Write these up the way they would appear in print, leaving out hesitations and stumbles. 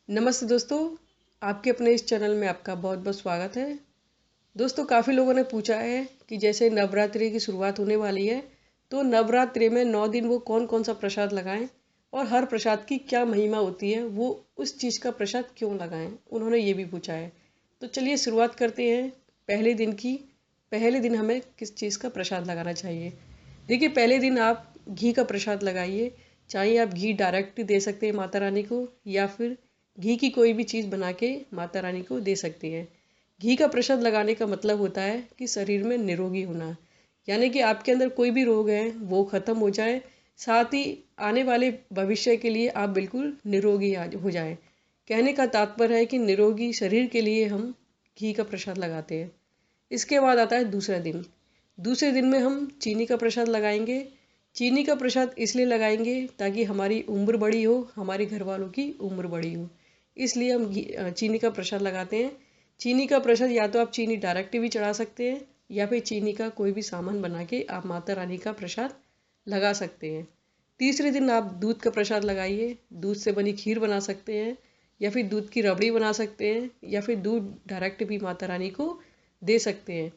नमस्ते दोस्तों, आपके अपने इस चैनल में आपका बहुत बहुत स्वागत है। दोस्तों, काफ़ी लोगों ने पूछा है कि जैसे नवरात्रि की शुरुआत होने वाली है, तो नवरात्रि में 9 दिन वो कौन कौन सा प्रसाद लगाएं और हर प्रसाद की क्या महिमा होती है, वो उस चीज़ का प्रसाद क्यों लगाएं, उन्होंने ये भी पूछा है। तो चलिए शुरुआत करते हैं पहले दिन की। पहले दिन हमें किस चीज़ का प्रसाद लगाना चाहिए। देखिए, पहले दिन आप घी का प्रसाद लगाइए। चाहे आप घी डायरेक्ट दे सकते हैं माता रानी को, या फिर घी की कोई भी चीज़ बना के माता रानी को दे सकती हैं। घी का प्रसाद लगाने का मतलब होता है कि शरीर में निरोगी होना, यानी कि आपके अंदर कोई भी रोग है वो ख़त्म हो जाए, साथ ही आने वाले भविष्य के लिए आप बिल्कुल निरोगी हो जाएं। कहने का तात्पर्य है कि निरोगी शरीर के लिए हम घी का प्रसाद लगाते हैं। इसके बाद आता है दूसरा दिन। दूसरे दिन में हम चीनी का प्रसाद लगाएंगे। चीनी का प्रसाद इसलिए लगाएंगे ताकि हमारी उम्र बड़ी हो, हमारे घर वालों की उम्र बड़ी हो, इसलिए हम चीनी का प्रसाद लगाते हैं। चीनी का प्रसाद या तो आप चीनी डायरेक्ट भी चढ़ा सकते हैं, या फिर चीनी का कोई भी सामान बना के आप माता रानी का प्रसाद लगा सकते हैं। तीसरे दिन आप दूध का प्रसाद लगाइए। दूध से बनी खीर बना सकते हैं, या फिर दूध की रबड़ी बना सकते हैं, या फिर दूध डायरेक्ट भी माता रानी को दे सकते हैं।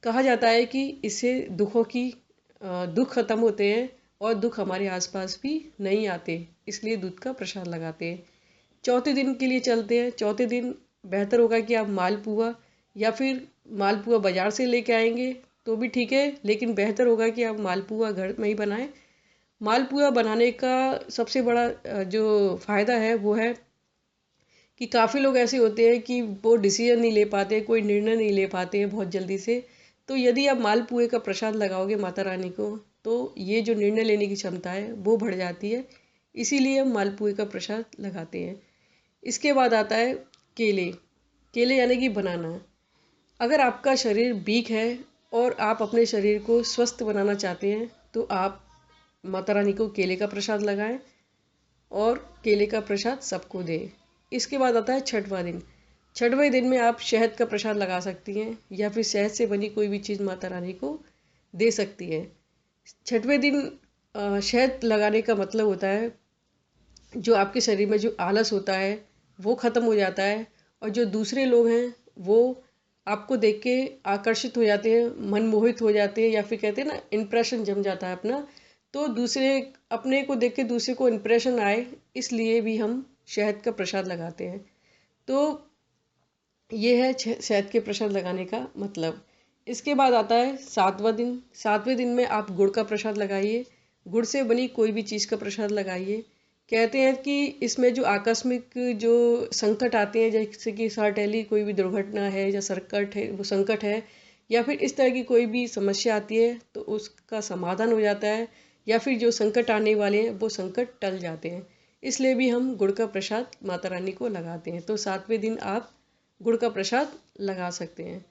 कहा जाता है कि इससे दुख खत्म होते हैं और दुख हमारे आसपास भी नहीं आते, इसलिए दूध का प्रसाद लगाते हैं। चौथे दिन के लिए चलते हैं। चौथे दिन बेहतर होगा कि आप मालपुआ, या फिर मालपुआ बाज़ार से लेके आएंगे तो भी ठीक है, लेकिन बेहतर होगा कि आप मालपुआ घर में ही बनाएं। मालपुआ बनाने का सबसे बड़ा जो फ़ायदा है वो है कि काफ़ी लोग ऐसे होते हैं कि वो डिसीजन नहीं ले पाते, कोई निर्णय नहीं ले पाते हैं बहुत जल्दी से। तो यदि आप मालपुए का प्रसाद लगाओगे माता रानी को, तो ये जो निर्णय लेने की क्षमता है वो बढ़ जाती है, इसीलिए हम मालपुए का प्रसाद लगाते हैं। इसके बाद आता है केले। केले यानी कि बनाना। अगर आपका शरीर वीक है और आप अपने शरीर को स्वस्थ बनाना चाहते हैं, तो आप माता रानी को केले का प्रसाद लगाएं और केले का प्रसाद सबको दें। इसके बाद आता है छठवां दिन। छठवें दिन में आप शहद का प्रसाद लगा सकती हैं, या फिर शहद से बनी कोई भी चीज़ माता रानी को दे सकती हैं। छठवें दिन शहद लगाने का मतलब होता है जो आपके शरीर में जो आलस होता है वो ख़त्म हो जाता है, और जो दूसरे लोग हैं वो आपको देख के आकर्षित हो जाते हैं, मनमोहित हो जाते हैं, या फिर कहते हैं ना इम्प्रेशन जम जाता है अपना। तो दूसरे अपने को देख के दूसरे को इम्प्रेशन आए, इसलिए भी हम शहद का प्रसाद लगाते हैं। तो ये है शहद के प्रसाद लगाने का मतलब। इसके बाद आता है सातवां दिन। सातवें दिन में आप गुड़ का प्रसाद लगाइए। गुड़ से बनी कोई भी चीज़ का प्रसाद लगाइए। कहते हैं कि इसमें जो आकस्मिक जो संकट आते हैं, जैसे कि सडनली कोई भी दुर्घटना है या संकट है, या फिर इस तरह की कोई भी समस्या आती है, तो उसका समाधान हो जाता है, या फिर जो संकट आने वाले हैं वो संकट टल जाते हैं। इसलिए भी हम गुड़ का प्रसाद माता रानी को लगाते हैं। तो सातवें दिन आप गुड़ का प्रसाद लगा सकते हैं।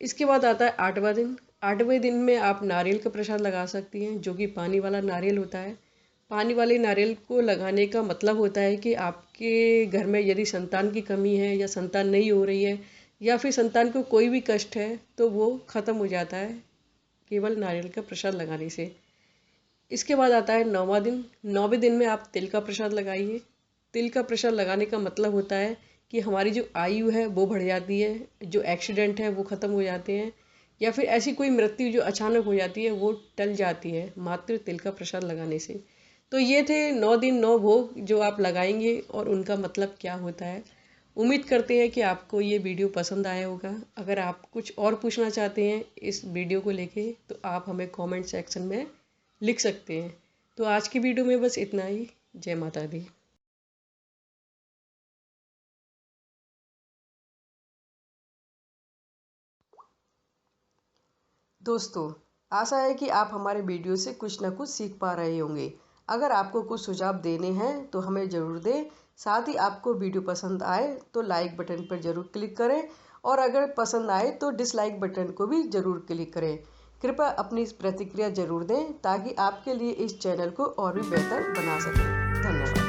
इसके बाद आता है आठवां दिन। आठवें दिन में आप नारियल का प्रसाद लगा सकती हैं, जो कि पानी वाला नारियल होता है। पानी वाले नारियल को लगाने का मतलब होता है कि आपके घर में यदि संतान की कमी है, या संतान नहीं हो रही है, या फिर संतान को कोई भी कष्ट है, तो वो ख़त्म हो जाता है केवल नारियल का प्रसाद लगाने से। इसके बाद आता है नौवां दिन। नौवें दिन में आप तिल का प्रसाद लगाइए। तिल का प्रसाद लगाने का मतलब होता है कि हमारी जो आयु है वो बढ़ जाती है, जो एक्सीडेंट है वो ख़त्म हो जाते हैं, या फिर ऐसी कोई मृत्यु जो अचानक हो जाती है वो टल जाती है मात्र तिल का प्रसाद लगाने से। तो ये थे 9 दिन 9 भोग जो आप लगाएंगे और उनका मतलब क्या होता है। उम्मीद करते हैं कि आपको ये वीडियो पसंद आया होगा। अगर आप कुछ और पूछना चाहते हैं इस वीडियो को लेके, तो आप हमें कमेंट सेक्शन में लिख सकते हैं। तो आज की वीडियो में बस इतना ही। जय माता दी। दोस्तों, आशा है कि आप हमारे वीडियो से कुछ ना कुछ सीख पा रहे होंगे। अगर आपको कुछ सुझाव देने हैं तो हमें ज़रूर दें। साथ ही आपको वीडियो पसंद आए तो लाइक बटन पर ज़रूर क्लिक करें, और अगर पसंद आए तो डिसलाइक बटन को भी ज़रूर क्लिक करें। कृपया अपनी प्रतिक्रिया ज़रूर दें ताकि आपके लिए इस चैनल को और भी बेहतर बना सकें। धन्यवाद।